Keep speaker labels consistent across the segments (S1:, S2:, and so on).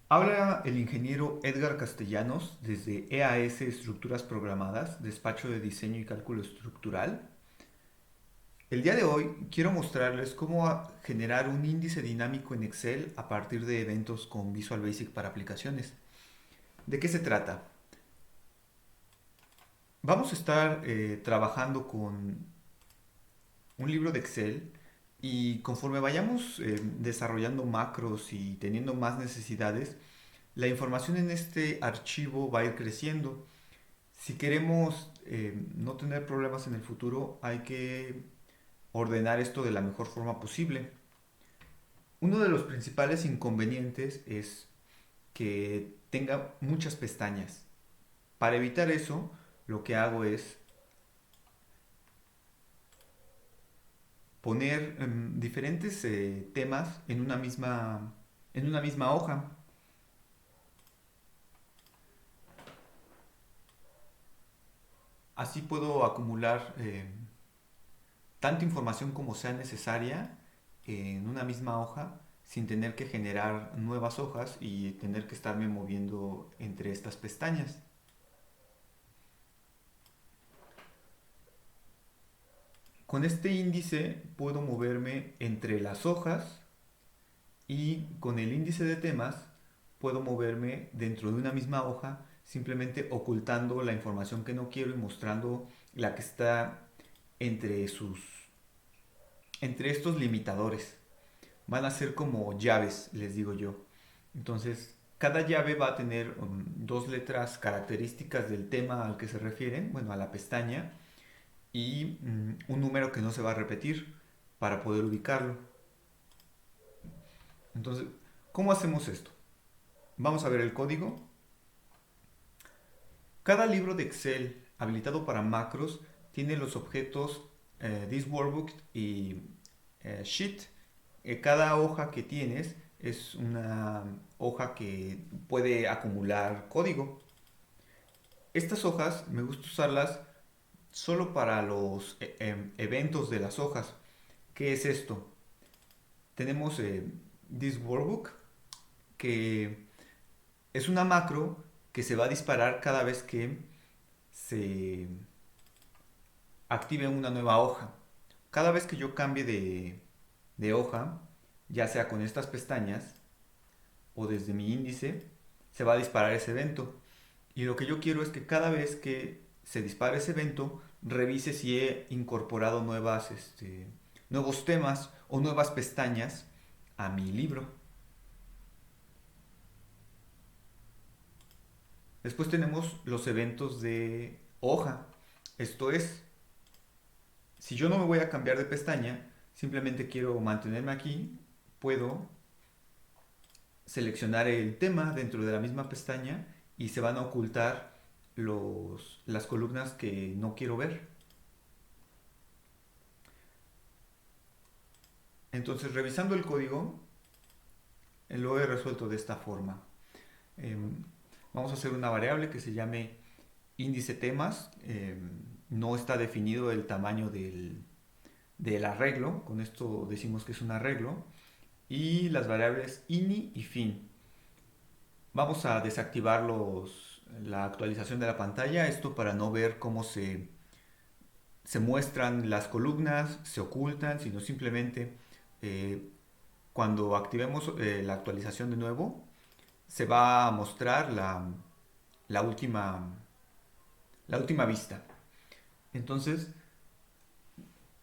S1: Habla el ingeniero Edgar Castellanos desde EAS Estructuras Programadas, despacho de diseño y cálculo estructural. El día de hoy quiero mostrarles cómo generar un índice dinámico en Excel a partir de eventos con Visual Basic para aplicaciones. ¿De qué se trata? Vamos a estar trabajando con un libro de Excel y conforme vayamos desarrollando macros y teniendo más necesidades, la información en este archivo va a ir creciendo. Si queremos no tener problemas en el futuro, hay que ordenar esto de la mejor forma posible. Uno de los principales inconvenientes es que tenga muchas pestañas. Para evitar eso, lo que hago es poner diferentes temas en una misma hoja. Así puedo acumular tanta información como sea necesaria en una misma hoja sin tener que generar nuevas hojas y tener que estarme moviendo entre estas pestañas. Con este índice puedo moverme entre las hojas y con el índice de temas puedo moverme dentro de una misma hoja simplemente ocultando la información que no quiero y mostrando la que está entre entre estos limitadores. Van a ser como llaves, les digo yo. Entonces, cada llave va a tener dos letras características del tema al que se refieren, bueno, a la pestaña, y un número que no se va a repetir para poder ubicarlo. Entonces, ¿cómo hacemos esto? Vamos a ver el código. Cada libro de Excel habilitado para macros tiene los objetos this workbook y sheet. Cada hoja que tienes es una hoja que puede acumular código. Estas hojas me gusta usarlas solo para los eventos de las hojas. ¿Qué es esto? Tenemos this workbook, que es una macro que se va a disparar cada vez que se active una nueva hoja. Cada vez que yo cambie de hoja, ya sea con estas pestañas o desde mi índice, se va a disparar ese evento. Y lo que yo quiero es que cada vez que se dispare ese evento, revise si he incorporado nuevos temas o nuevas pestañas a mi libro. Después tenemos los eventos de hoja. Esto es, si yo no me voy a cambiar de pestaña, simplemente quiero mantenerme aquí, puedo seleccionar el tema dentro de la misma pestaña y se van a ocultar las columnas que no quiero ver. Entonces, revisando el código, lo he resuelto de esta forma. Eh, Vamos a hacer una variable que se llame índice temas. No está definido el tamaño del arreglo. Con esto decimos que es un arreglo. Y las variables ini y fin. Vamos a desactivar la actualización de la pantalla. Esto para no ver cómo se muestran las columnas, se ocultan, sino simplemente eh, cuando activemos la actualización de nuevo, se va a mostrar la última, la última vista. Entonces,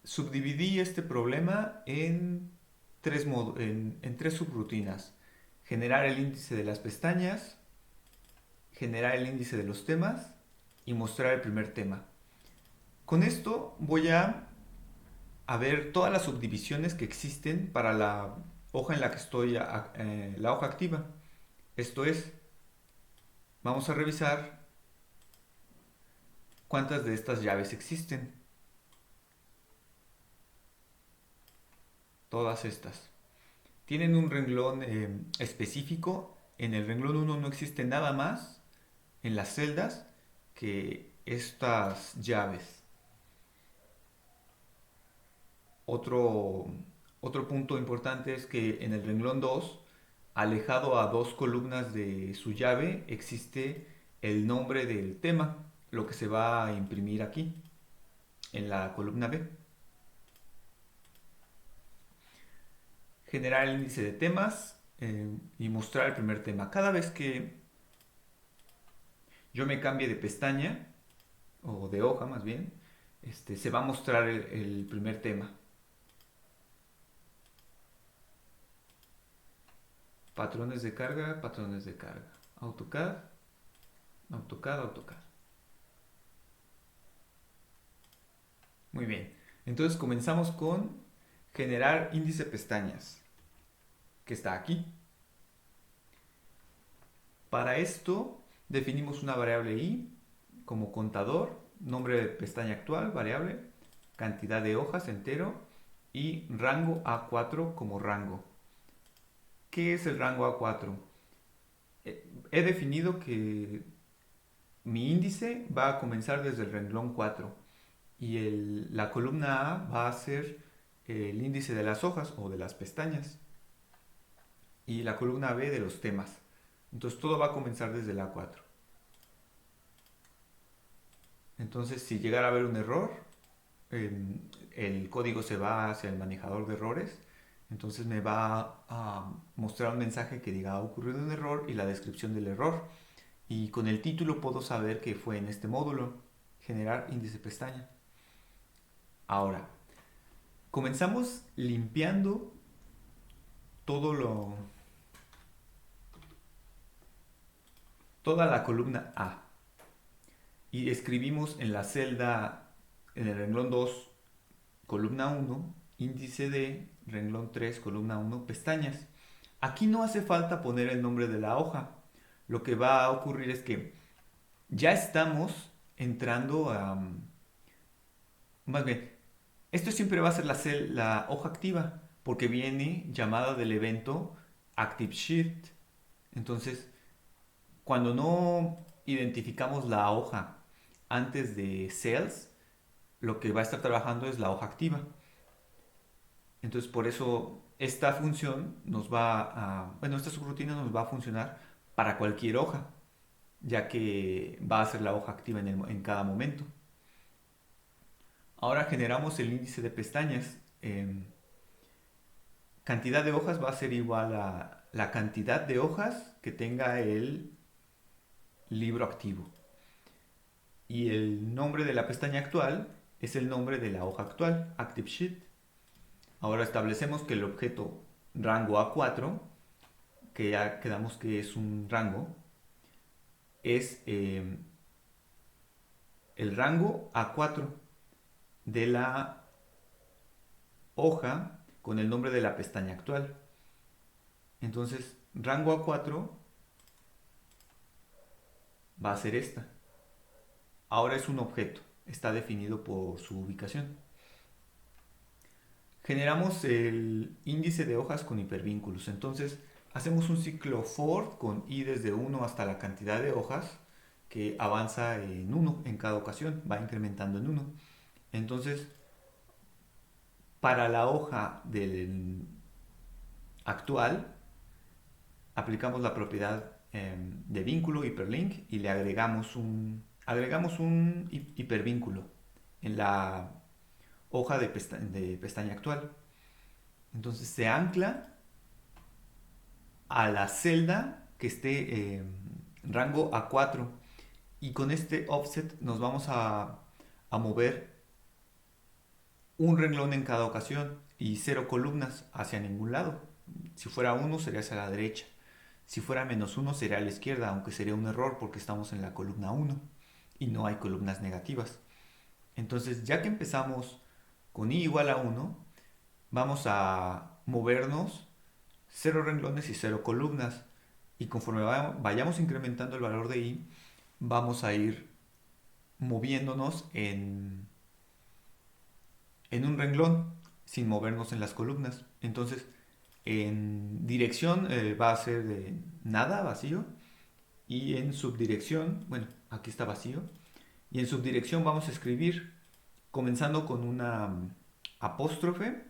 S1: subdividí este problema en tres subrutinas. Generar el índice de las pestañas, generar el índice de los temas y mostrar el primer tema. Con esto voy a ver todas las subdivisiones que existen para la hoja en la que estoy, la hoja activa. Esto es, vamos a revisar cuántas de estas llaves existen. Todas estas. Tienen un renglón específico. En el renglón uno no existe nada más en las celdas que estas llaves. Otro, otro punto importante es que en el renglón 2 alejado a 2 columnas de su llave existe el nombre del tema, lo que se va a imprimir aquí en la columna B. Generar el índice de temas y mostrar el primer tema. Cada vez que yo me cambie de pestaña, o de hoja más bien, se va a mostrar el primer tema. Patrones de carga, patrones de carga. AutoCAD, AutoCAD, AutoCAD. Muy bien. Entonces comenzamos con generar índice pestañas, que está aquí. Para esto definimos una variable i como contador, nombre de pestaña actual, variable, cantidad de hojas entero y rango A4 como rango. ¿Qué es el rango A4? He definido que mi índice va a comenzar desde el renglón 4 y la columna A va a ser el índice de las hojas o de las pestañas y la columna B de los temas. Entonces todo va a comenzar desde el A4. Entonces si llegara a haber un error, el código se va hacia el manejador de errores. Entonces me va a mostrar un mensaje que diga ha ocurrido un error y la descripción del error. Y con el título puedo saber que fue en este módulo, generar índice pestaña. Ahora, comenzamos limpiando todo toda la columna A y escribimos en la celda, en el renglón 2, columna 1, índice de renglón 3, columna 1, pestañas. Aquí no hace falta poner el nombre de la hoja. Lo que va a ocurrir es que ya estamos entrando a... Más bien, esto siempre va a ser la hoja activa, porque viene llamada del evento ActiveSheet. Entonces, cuando no identificamos la hoja antes de Cells, lo que va a estar trabajando es la hoja activa. Entonces, por eso esta función nos va a... Bueno, esta subrutina nos va a funcionar para cualquier hoja, ya que va a ser la hoja activa en cada momento. Ahora generamos el índice de pestañas. Cantidad de hojas va a ser igual a la cantidad de hojas que tenga el libro activo. Y el nombre de la pestaña actual es el nombre de la hoja actual, ActiveSheet. Ahora establecemos que el objeto rango A4, que ya quedamos que es un rango, es el rango A4 de la hoja con el nombre de la pestaña actual. Entonces, rango A4 va a ser esta. Ahora es un objeto, está definido por su ubicación. Generamos el índice de hojas con hipervínculos. Entonces, hacemos un ciclo for con i desde 1 hasta la cantidad de hojas que avanza en 1 en cada ocasión, va incrementando en 1. Entonces, para la hoja del actual, aplicamos la propiedad de vínculo hiperlink y le agregamos un hipervínculo en la hoja de pestaña actual. Entonces se ancla a la celda que esté rango A4 y con este offset nos vamos a mover un renglón en cada ocasión y 0 columnas hacia ningún lado. Si fuera 1 sería hacia la derecha. Si fuera -1 sería a la izquierda, aunque sería un error porque estamos en la columna 1 y no hay columnas negativas. Entonces, ya que empezamos con i igual a 1, vamos a movernos 0 renglones y 0 columnas. Y conforme vayamos incrementando el valor de i, vamos a ir moviéndonos en un renglón sin movernos en las columnas. Entonces, en dirección va a ser de nada, vacío. Y en subdirección, bueno, aquí está vacío. Y en subdirección vamos a escribir, comenzando con una apóstrofe,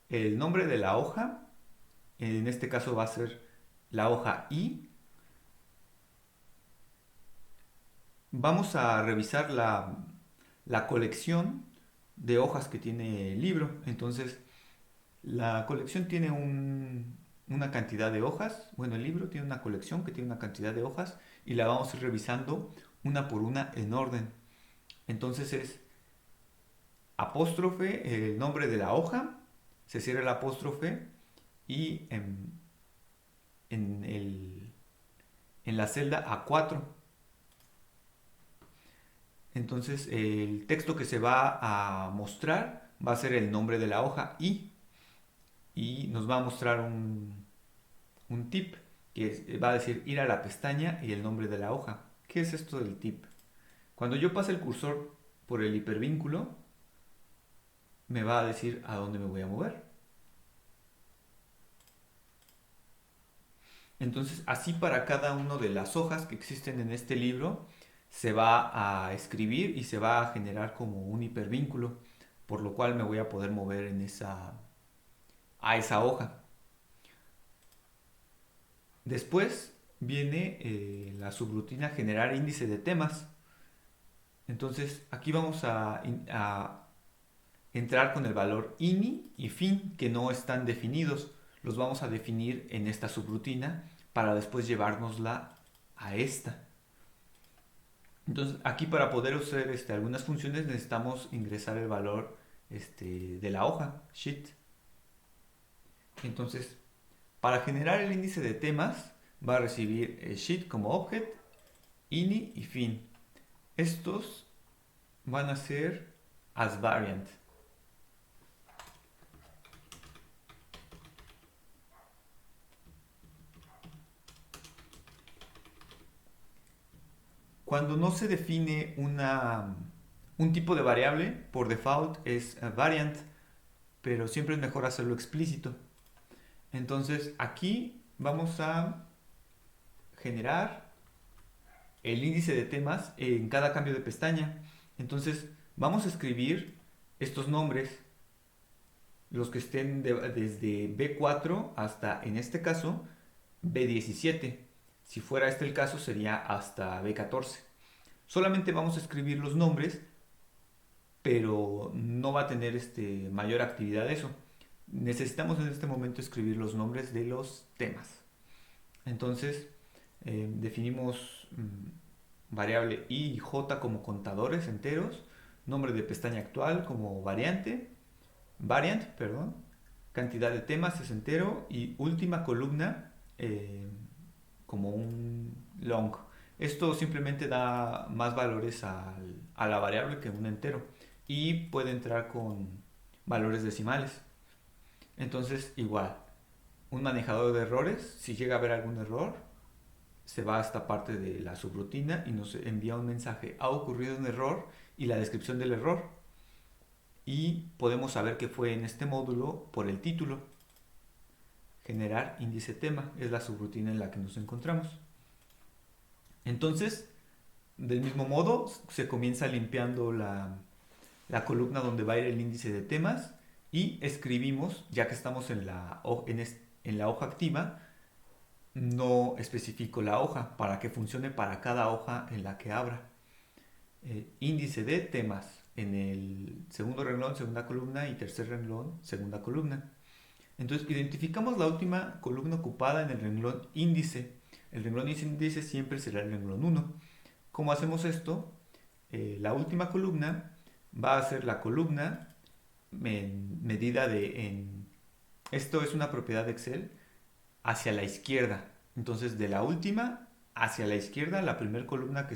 S1: el nombre de la hoja. En este caso va a ser la hoja I, vamos a revisar la colección de hojas que tiene el libro. Entonces, la colección tiene una cantidad de hojas. Bueno, el libro tiene una colección que tiene una cantidad de hojas y la vamos a ir revisando una por una en orden. Entonces es apóstrofe, el nombre de la hoja, se cierra el apóstrofe y en, el, en la celda A4. Entonces el texto que se va a mostrar va a ser el nombre de la hoja y nos va a mostrar un tip que va a decir ir a la pestaña y el nombre de la hoja. ¿Qué es esto del tip? Cuando yo pase el cursor por el hipervínculo, me va a decir a dónde me voy a mover. Entonces, así para cada una de las hojas que existen en este libro, se va a escribir y se va a generar como un hipervínculo, por lo cual me voy a poder mover a esa hoja. Después viene la subrutina generar índice de temas. Entonces, aquí vamos a entrar con el valor ini y fin que no están definidos. Los vamos a definir en esta subrutina para después llevárnosla a esta. Entonces aquí para poder usar algunas funciones necesitamos ingresar el valor de la hoja, sheet. Entonces para generar el índice de temas va a recibir sheet como object, ini y fin. Estos van a ser as variant. Cuando no se define un tipo de variable, por default es variant, pero siempre es mejor hacerlo explícito. Entonces aquí vamos a generar el índice de temas en cada cambio de pestaña. Entonces vamos a escribir estos nombres, los que estén desde B4 hasta, en este caso, B17. Si fuera este el caso, sería hasta B14. Solamente vamos a escribir los nombres, pero no va a tener mayor actividad eso. Necesitamos en este momento escribir los nombres de los temas. Entonces, definimos variable i y j como contadores enteros, nombre de pestaña actual como variant, perdón, cantidad de temas es entero y última columna como un long. Esto simplemente da más valores a la variable que un entero y puede entrar con valores decimales. Entonces, igual, un manejador de errores, si llega a haber algún error, se va a esta parte de la subrutina y nos envía un mensaje, ha ocurrido un error y la descripción del error. Y podemos saber que fue en este módulo por el título. Generar índice tema es la subrutina en la que nos encontramos. Entonces, del mismo modo, se comienza limpiando la columna donde va a ir el índice de temas y escribimos, ya que estamos en la hoja activa, no especifico la hoja para que funcione para cada hoja en la que abra. Índice de temas en el segundo renglón, segunda columna y tercer renglón, segunda columna. Entonces identificamos la última columna ocupada en el renglón índice. El renglón índice siempre será el renglón 1. ¿Cómo hacemos esto? La última columna va a ser la columna en medida esto es una propiedad de Excel, hacia la izquierda. Entonces de la última hacia la izquierda, la primera columna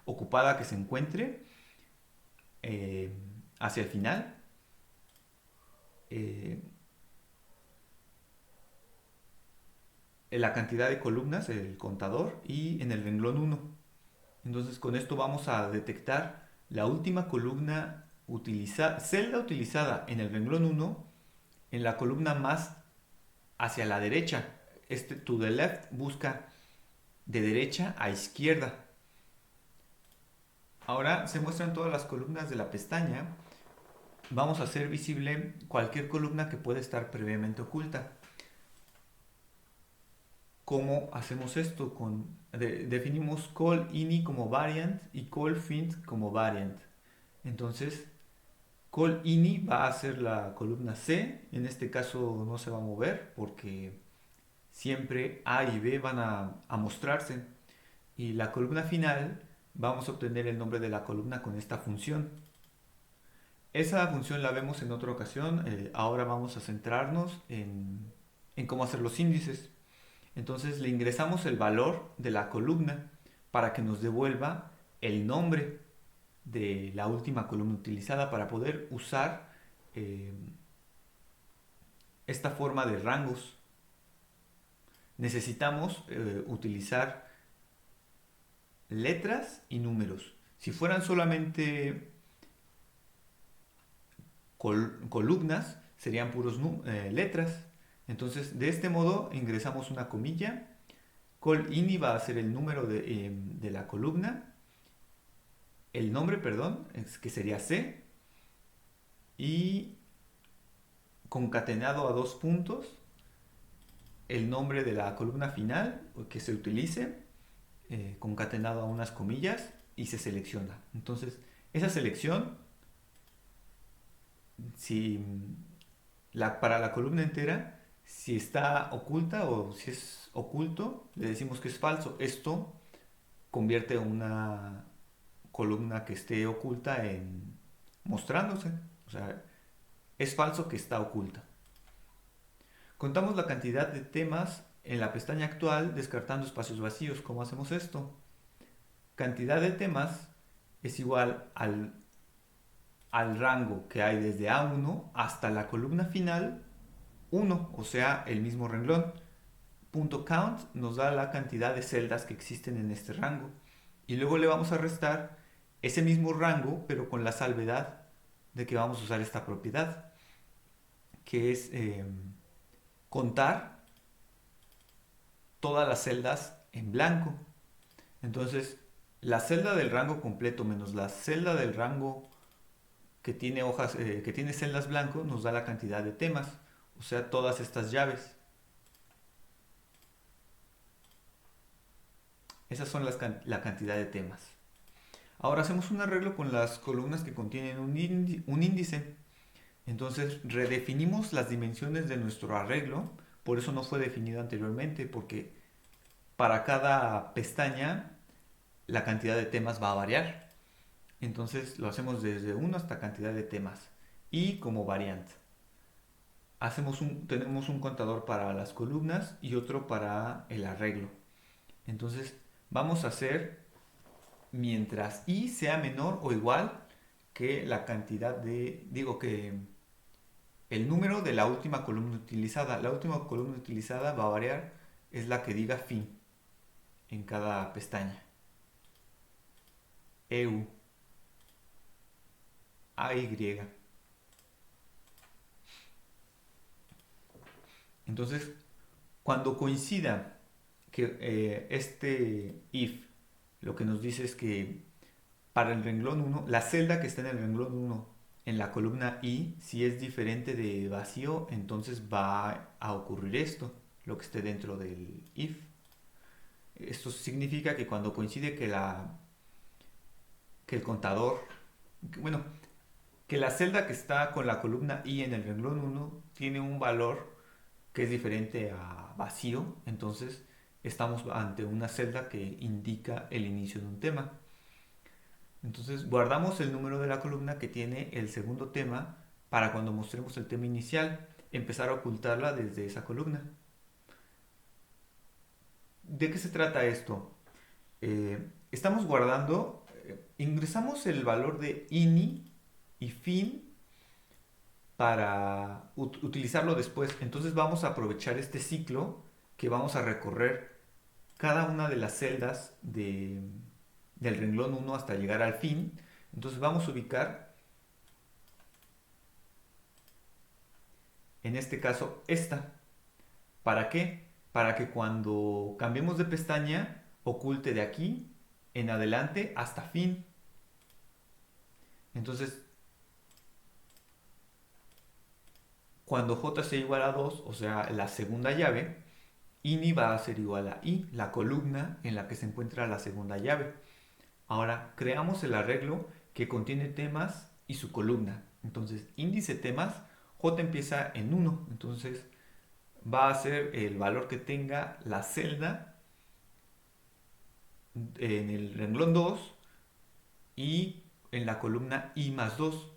S1: ocupada que se encuentre hacia el final. La cantidad de columnas, el contador, y en el renglón 1. Entonces con esto vamos a detectar la última columna celda utilizada en el renglón 1 en la columna más hacia la derecha. To the left busca de derecha a izquierda. Ahora se muestran todas las columnas de la pestaña. Vamos a hacer visible cualquier columna que pueda estar previamente oculta. cómo hacemos esto. Definimos call ini como variant y call fint como variant. Entonces, call ini va a ser la columna C. En este caso no se va a mover porque siempre A y B van a mostrarse. Y la columna final vamos a obtener el nombre de la columna con esta función. Esa función la vemos en otra ocasión. Ahora vamos a centrarnos en cómo hacer los índices. Entonces le ingresamos el valor de la columna para que nos devuelva el nombre de la última columna utilizada para poder usar eh, esta forma de rangos. Necesitamos utilizar letras y números. Si fueran solamente columnas, serían puros letras. Entonces, de este modo ingresamos una comilla. Col ini va a ser el número de la columna, el nombre, perdón, que sería C, y concatenado a dos puntos, el nombre de la columna final que se utilice, concatenado a unas comillas, y se selecciona. Entonces, esa selección, si para la columna entera, si está oculta o si es oculto, le decimos que es falso. Esto convierte una columna que esté oculta en mostrándose. O sea, es falso que está oculta. Contamos la cantidad de temas en la pestaña actual descartando espacios vacíos. ¿Cómo hacemos esto? Cantidad de temas es igual al rango que hay desde A1 hasta la columna final 1, o sea, el mismo renglón. .count nos da la cantidad de celdas que existen en este rango. Y luego le vamos a restar ese mismo rango, pero con la salvedad de que vamos a usar esta propiedad, que es contar todas las celdas en blanco. Entonces, la celda del rango completo menos la celda del rango que tiene hojas, que tiene celdas blanco, nos da la cantidad de temas, o sea, todas estas llaves. Esas son la cantidad de temas. Ahora hacemos un arreglo con las columnas que contienen un índice. Entonces redefinimos las dimensiones de nuestro arreglo. Por eso no fue definido anteriormente, porque para cada pestaña la cantidad de temas va a variar. Entonces lo hacemos desde 1 hasta cantidad de temas. Y como variante. Tenemos un contador para las columnas y otro para el arreglo. Entonces vamos a hacer mientras i sea menor o igual que la cantidad que el número de la última columna utilizada. La última columna utilizada va a variar, es la que diga fin en cada pestaña. EU, AY. Entonces, cuando coincida que este if lo que nos dice es que para el renglón 1, la celda que está en el renglón 1 en la columna I, si es diferente de vacío, entonces va a ocurrir esto, lo que esté dentro del if. Esto significa que cuando coincide que el contador, bueno, que la celda que está con la columna I en el renglón 1 tiene un valor que es diferente a vacío, entonces estamos ante una celda que indica el inicio de un tema. Entonces guardamos el número de la columna que tiene el segundo tema para cuando mostremos el tema inicial, empezar a ocultarla desde esa columna. ¿De qué se trata esto? Estamos guardando, ingresamos el valor de ini y fin para utilizarlo después. Entonces vamos a aprovechar este ciclo que vamos a recorrer cada una de las celdas del renglón 1 hasta llegar al fin. Entonces vamos a ubicar, en este caso, esta. ¿Para qué? Para que cuando cambiemos de pestaña, oculte de aquí en adelante hasta fin. Entonces, cuando j sea igual a 2, o sea, la segunda llave, INI va a ser igual a I, la columna en la que se encuentra la segunda llave. Ahora creamos el arreglo que contiene temas y su columna. Entonces, índice temas, J empieza en 1. Entonces, va a ser el valor que tenga la celda en el renglón 2 y en la columna I más 2.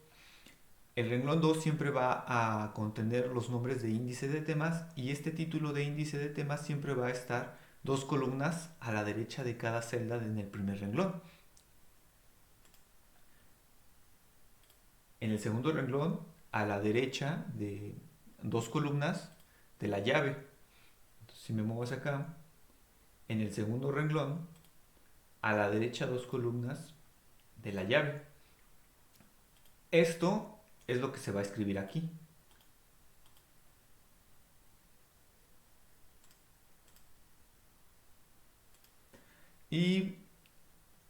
S1: El renglón 2 siempre va a contener los nombres de índice de temas y este título de índice de temas siempre va a estar dos columnas a la derecha de cada celda en el primer renglón. En el segundo renglón, a la derecha de dos columnas de la llave. Entonces, si me muevo hacia acá, en el segundo renglón, a la derecha dos columnas de la llave. Esto es lo que se va a escribir aquí. Y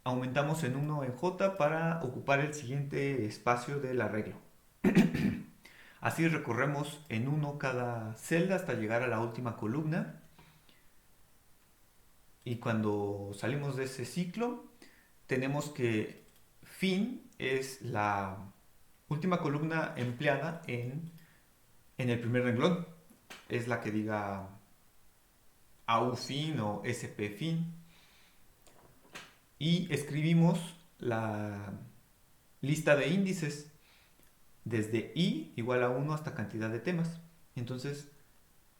S1: aumentamos en 1 en J para ocupar el siguiente espacio del arreglo. Así recorremos en 1 cada celda hasta llegar a la última columna. Y cuando salimos de ese ciclo, tenemos que fin es la última columna empleada en el primer renglón. Es la que diga AU fin o SP fin. Y escribimos la lista de índices desde I igual a 1 hasta cantidad de temas. Entonces,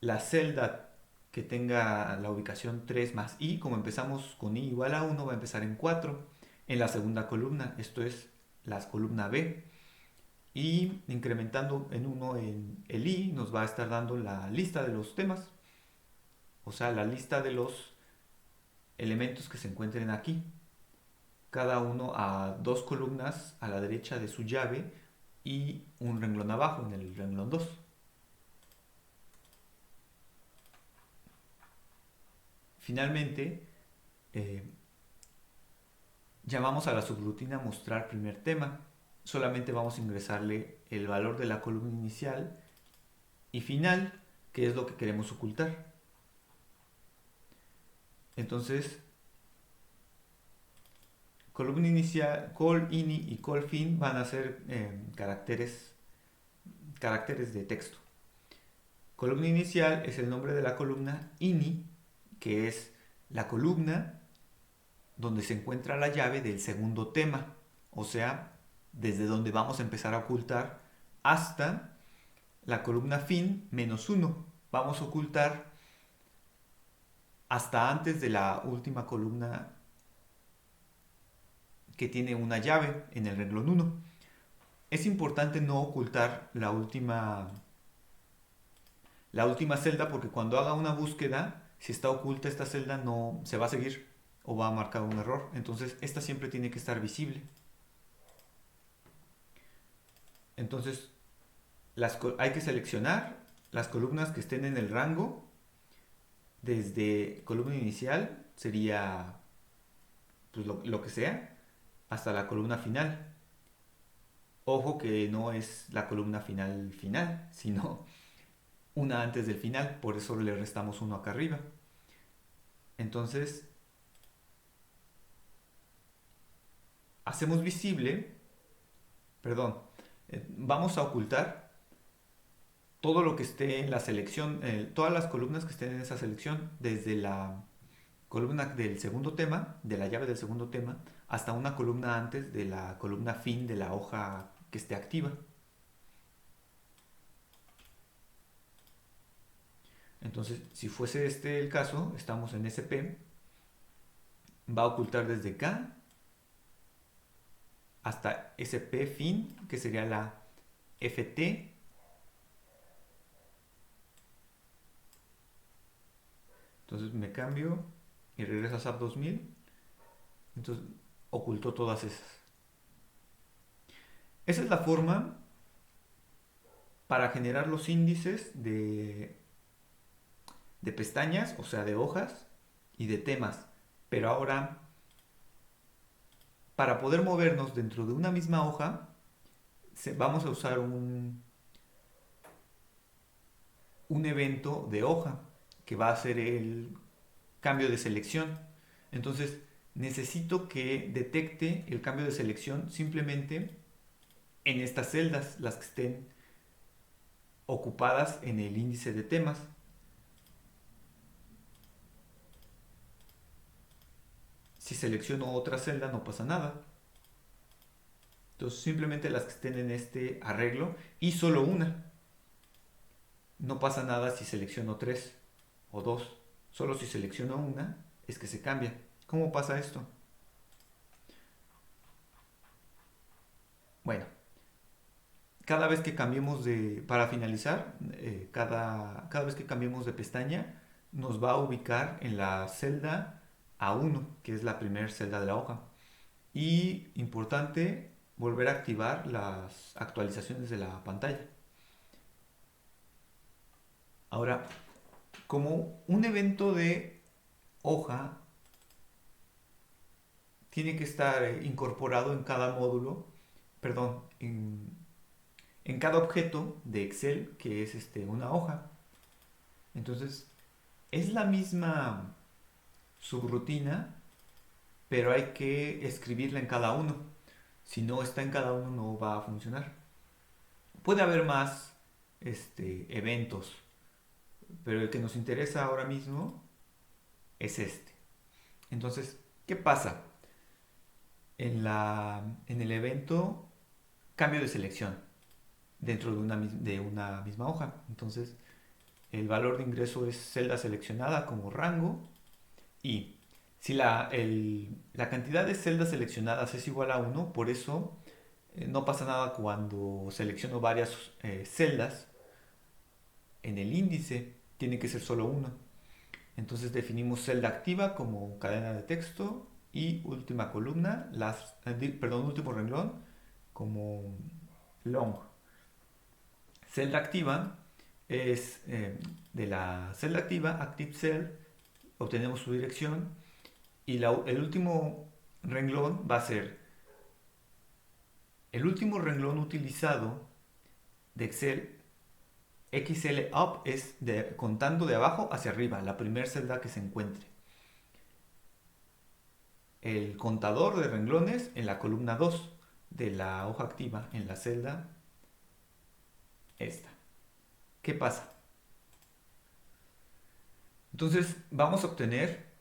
S1: la celda que tenga la ubicación 3 más I, como empezamos con I igual a 1, va a empezar en 4 en la segunda columna, esto es la columna B. Y incrementando en 1 en el I, nos va a estar dando la lista de los temas, o sea, la lista de los elementos que se encuentren aquí, cada uno a dos columnas a la derecha de su llave y un renglón abajo en el renglón 2. Finalmente, llamamos a la subrutina mostrar primer tema. Solamente vamos a ingresarle el valor de la columna inicial y final, que es lo que queremos ocultar. Entonces, columna inicial, col ini y col fin van a ser caracteres de texto. Columna inicial es el nombre de la columna ini, que es la columna donde se encuentra la llave del segundo tema, o sea, desde donde vamos a empezar a ocultar hasta la columna fin menos 1. Vamos a ocultar hasta antes de la última columna que tiene una llave en el renglón 1. Es importante no ocultar la última celda porque cuando haga una búsqueda, si está oculta esta celda no se va a seguir o va a marcar un error. Entonces esta siempre tiene que estar visible. Entonces hay que seleccionar las columnas que estén en el rango. Desde columna inicial sería pues, lo que sea hasta la columna final. Ojo que no es la columna final, sino una antes del final, por eso le restamos uno acá arriba. Entonces, hacemos visible, vamos a ocultar todo lo que esté en la selección, todas las columnas que estén en esa selección, desde la columna del segundo tema, de la llave del segundo tema, hasta una columna antes de la columna fin de la hoja que esté activa. Entonces, si fuese este el caso, estamos en SP, va a ocultar desde K hasta SP fin, que sería la FT. Entonces me cambio y regreso a SAP 2000. Entonces ocultó todas esas. Esa es la forma para generar los índices de pestañas, o sea, de hojas y de temas. Pero ahora, para poder movernos dentro de una misma hoja, vamos a usar un evento de hoja. que va a ser el cambio de selección. Entonces, necesito que detecte el cambio de selección simplemente en estas celdas, las que estén ocupadas en el índice de temas. Si selecciono otra celda no pasa nada. Entonces simplemente las que estén en este arreglo y solo una. No pasa nada si selecciono tres o dos. Solo si selecciono una es que se cambia. ¿Cómo pasa esto? Bueno, cada vez que cambiemos para finalizar, cada vez que cambiemos de pestaña, nos va a ubicar en la celda A1, que es la primera celda de la hoja. Y importante, volver a activar las actualizaciones de la pantalla. Ahora, como un evento de hoja tiene que estar incorporado en cada módulo, perdón, en cada objeto de Excel que es una hoja. Entonces, es la misma subrutina, pero hay que escribirla en cada uno. Si no está en cada uno, no va a funcionar. Puede haber más eventos, pero el que nos interesa ahora mismo es este. Entonces, ¿qué pasa? En el evento, cambio de selección dentro de una misma hoja. Entonces, el valor de ingreso es celda seleccionada como rango y si la cantidad de celdas seleccionadas es igual a 1, por eso no pasa nada cuando selecciono varias celdas en el índice, tiene que ser solo una. Entonces definimos celda activa como cadena de texto y última columna, último renglón como long. Celda activa es de la celda activa, active cell, obtenemos su dirección y el último renglón va a ser el último renglón utilizado de Excel. XL up es contando de abajo hacia arriba, la primera celda que se encuentre. El contador de renglones en la columna 2 de la hoja activa, en la celda esta. ¿Qué pasa? Entonces vamos a obtener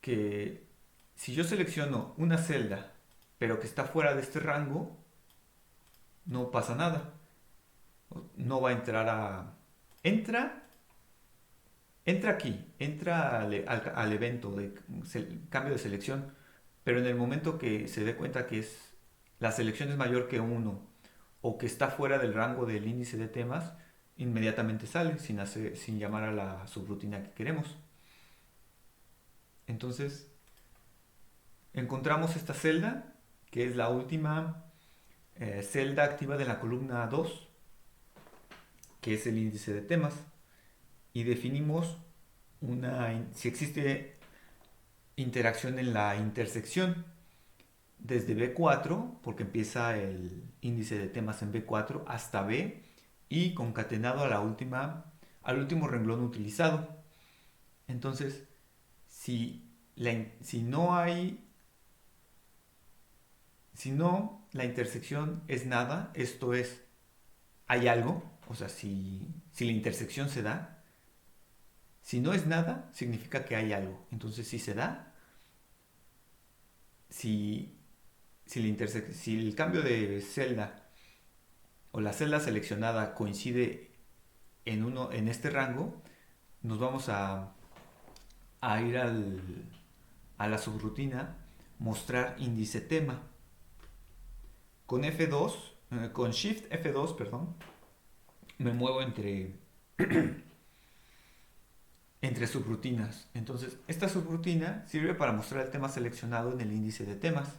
S1: que si yo selecciono una celda pero que está fuera de este rango, no pasa nada. No va a entrar entra aquí, entra al evento de cambio de selección, pero en el momento que se dé cuenta que la selección es mayor que 1 o que está fuera del rango del índice de temas, inmediatamente sale sin llamar a la subrutina que queremos. Entonces, encontramos esta celda, que es la última celda activa de la columna 2, que es el índice de temas, y definimos si existe interacción en la intersección desde B4, porque empieza el índice de temas en B4, hasta B y concatenado al último renglón utilizado. Entonces, si no la intersección es nada, esto es, hay algo, o sea, si la intersección se da, si no es nada, significa que hay algo. Entonces, si se da, si el cambio de celda o la celda seleccionada coincide en este rango, nos vamos a ir a la subrutina mostrar índice tema. Con F2, con Shift F2, perdón, me muevo entre subrutinas. Entonces, esta subrutina sirve para mostrar el tema seleccionado en el índice de temas,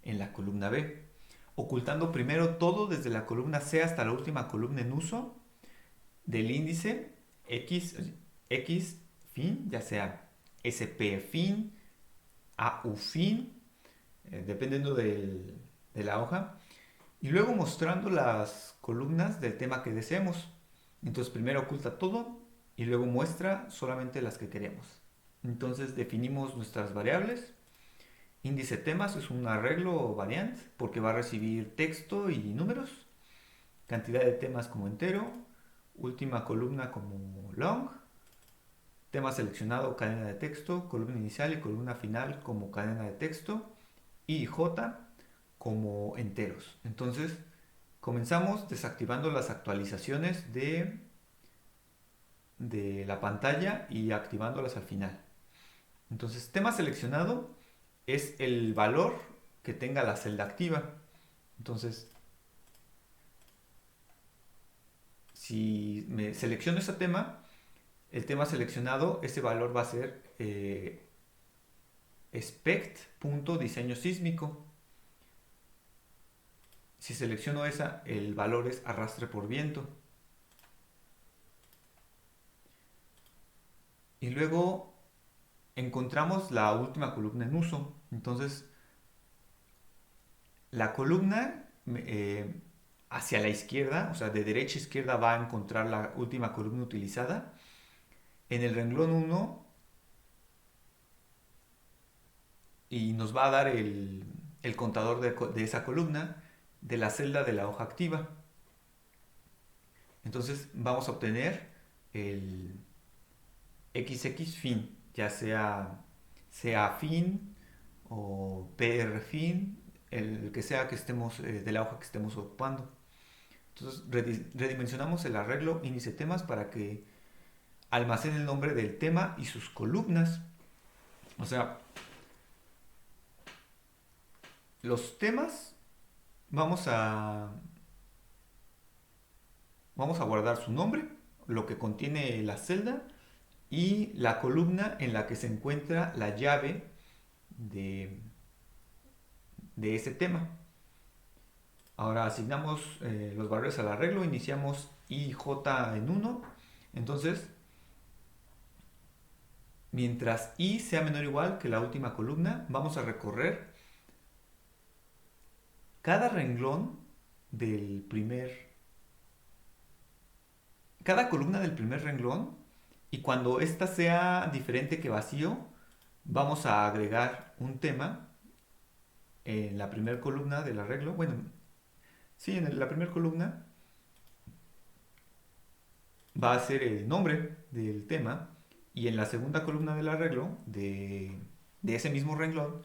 S1: en la columna B, ocultando primero todo desde la columna C hasta la última columna en uso del índice X fin, ya sea SP fin, AU fin, dependiendo de la hoja, y luego mostrando las columnas del tema que deseemos, Entonces primero oculta todo y luego muestra solamente las que queremos. Entonces definimos nuestras variables. Índice temas es un arreglo variant porque va a recibir texto y números. Cantidad de temas como entero. Última columna como long. Tema seleccionado, cadena de texto. Columna inicial y columna final como cadena de texto. Y J como enteros. Entonces comenzamos desactivando las actualizaciones de la pantalla y activándolas al final. Entonces, tema seleccionado es el valor que tenga la celda activa. Entonces, si me selecciono ese tema, el tema seleccionado, ese valor va a ser spect.diseño sísmico. Si selecciono esa, el valor es arrastre por viento. Y luego encontramos la última columna en uso. Entonces, la columna hacia la izquierda, o sea, de derecha a izquierda va a encontrar la última columna utilizada. En el renglón 1 y nos va a dar el contador de esa columna de la celda de la hoja activa. Entonces vamos a obtener el XX fin, ya sea CA fin o PR fin, el que sea que estemos de la hoja que estemos ocupando. Entonces redimensionamos el arreglo índice temas para que almacene el nombre del tema y sus columnas. O sea, los temas vamos a vamos a guardar su nombre, lo que contiene la celda y la columna en la que se encuentra la llave de, de ese tema. Ahora asignamos los valores al arreglo, iniciamos IJ en 1, entonces mientras I sea menor o igual que la última columna, vamos a recorrer cada renglón del cada columna del primer renglón, y cuando esta sea diferente que vacío, vamos a agregar un tema en la primera columna del arreglo. Bueno, sí, en la primera columna va a ser el nombre del tema y en la segunda columna del arreglo de ese mismo renglón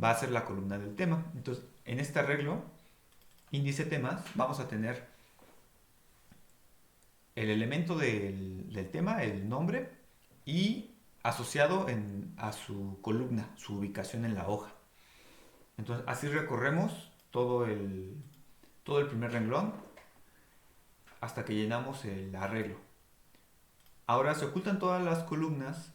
S1: va a ser la columna del tema. Entonces, en este arreglo, índice temas, vamos a tener el elemento del tema, el nombre, y asociado a su columna, su ubicación en la hoja. Entonces, así recorremos todo el primer renglón hasta que llenamos el arreglo. Ahora se ocultan todas las columnas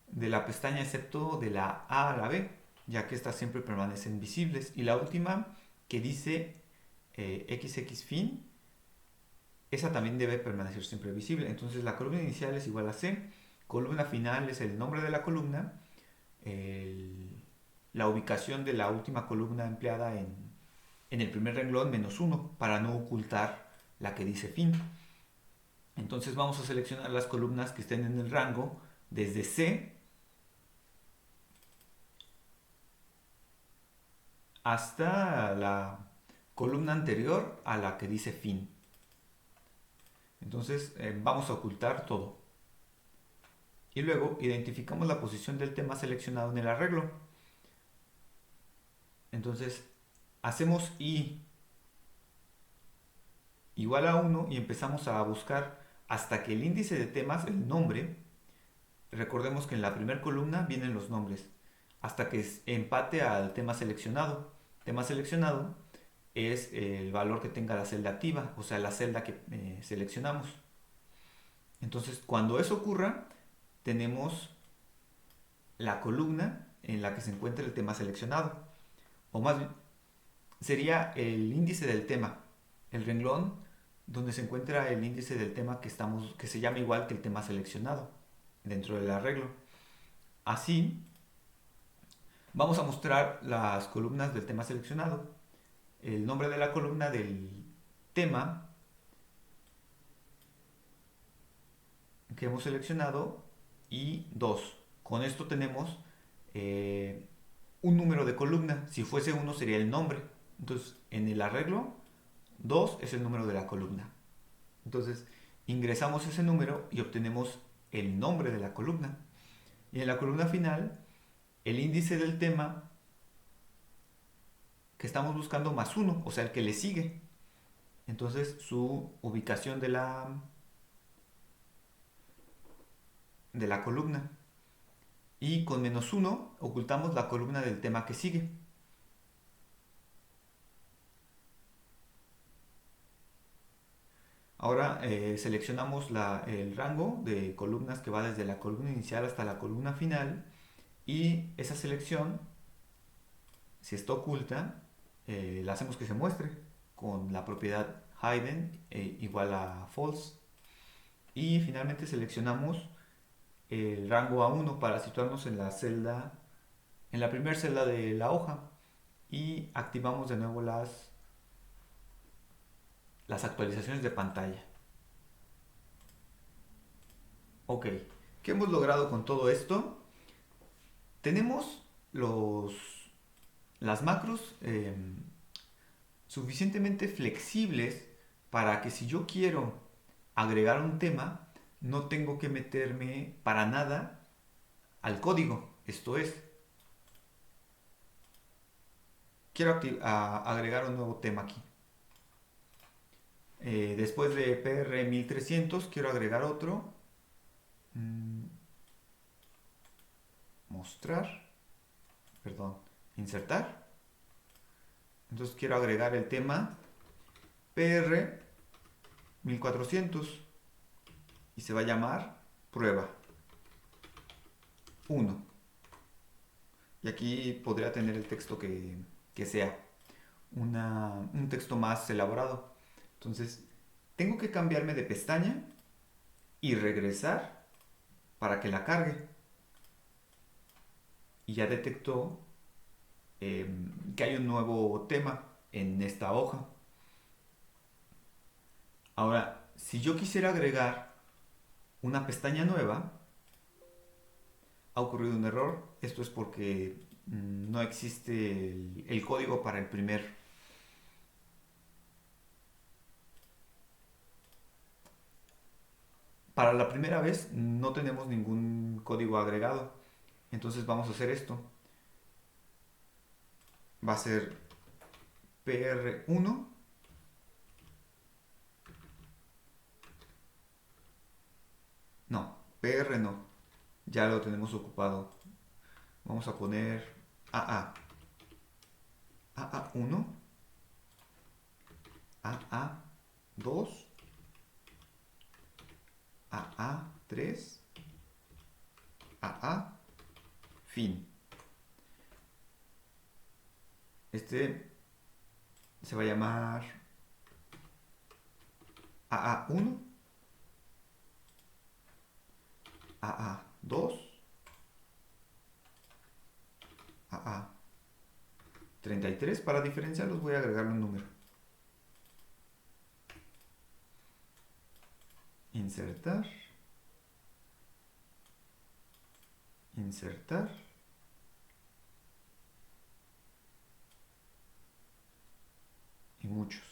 S1: de la pestaña excepto de la A a la B, ya que estas siempre permanecen visibles. Y la última, que dice XX fin, esa también debe permanecer siempre visible. Entonces la columna inicial es igual a C, columna final es el nombre de la columna, la ubicación de la última columna empleada en el primer renglón menos 1 para no ocultar la que dice fin. Entonces vamos a seleccionar las columnas que estén en el rango desde C hasta la columna anterior a la que dice fin. Entonces vamos a ocultar todo. Y luego identificamos la posición del tema seleccionado en el arreglo. Entonces hacemos I igual a 1 y empezamos a buscar hasta que el índice de temas, el nombre, recordemos que en la primera columna vienen los nombres, hasta que empate al tema seleccionado. Tema seleccionado es el valor que tenga la celda activa, o sea, la celda que seleccionamos. Entonces, cuando eso ocurra, tenemos la columna en la que se encuentra el tema seleccionado. O más bien, sería el índice del tema, el renglón donde se encuentra el índice del tema que se llama igual que el tema seleccionado dentro del arreglo. Así, vamos a mostrar las columnas del tema seleccionado, el nombre de la columna del tema que hemos seleccionado y 2. Con esto tenemos un número de columna. Si fuese 1 sería el nombre. Entonces, en el arreglo, 2 es el número de la columna. Entonces, ingresamos ese número y obtenemos el nombre de la columna. Y en la columna final, el índice del tema que estamos buscando más 1, o sea, el que le sigue. Entonces, su ubicación de la columna. Y con menos 1 ocultamos la columna del tema que sigue. Ahora seleccionamos el rango de columnas que va desde la columna inicial hasta la columna final y esa selección, si está oculta, la hacemos que se muestre con la propiedad hidden igual a false. Y finalmente seleccionamos el rango A1 para situarnos en la celda, en la primera celda de la hoja y activamos de nuevo las actualizaciones de pantalla. Ok, ¿qué hemos logrado con todo esto? Tenemos las macros suficientemente flexibles para que si yo quiero agregar un tema, no tengo que meterme para nada al código. Esto es, quiero agregar un nuevo tema aquí. Después de PR 1300 quiero agregar otro. Mostrar. Perdón. Insertar. Entonces quiero agregar el tema PR 1400 y se va a llamar prueba 1. Y aquí podría tener el texto que sea. Un texto más elaborado. Entonces, tengo que cambiarme de pestaña y regresar para que la cargue. Y ya detectó que hay un nuevo tema en esta hoja. Ahora, si yo quisiera agregar una pestaña nueva, ha ocurrido un error. Esto es porque no existe el código para el primer. Para la primera vez no tenemos ningún código agregado. Entonces vamos a hacer esto. Va a ser PR1. No, PR no. Ya lo tenemos ocupado. Vamos a poner AA. AA1. AA2. AA3. AA. Fin. Este se va a llamar AA1. AA2. AA33. Para diferenciarlos voy a agregarle un número. Insertar. Insertar. Y muchos.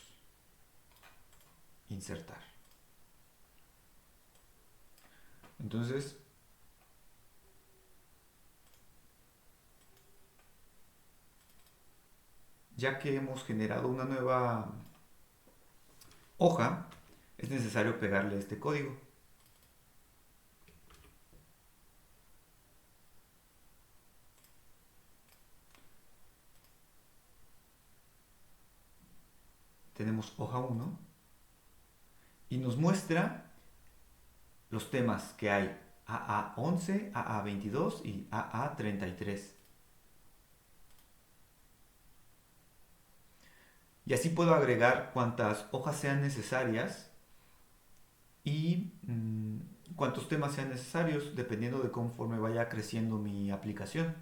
S1: Insertar. Entonces, ya que hemos generado una nueva hoja, es necesario pegarle este código. Tenemos hoja 1 y nos muestra los temas que hay: AA11, AA22 y AA33. Y así puedo agregar cuantas hojas sean necesarias y cuantos temas sean necesarios dependiendo de conforme vaya creciendo mi aplicación.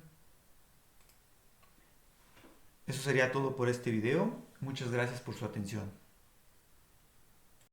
S1: Eso sería todo por este video. Muchas gracias por su atención.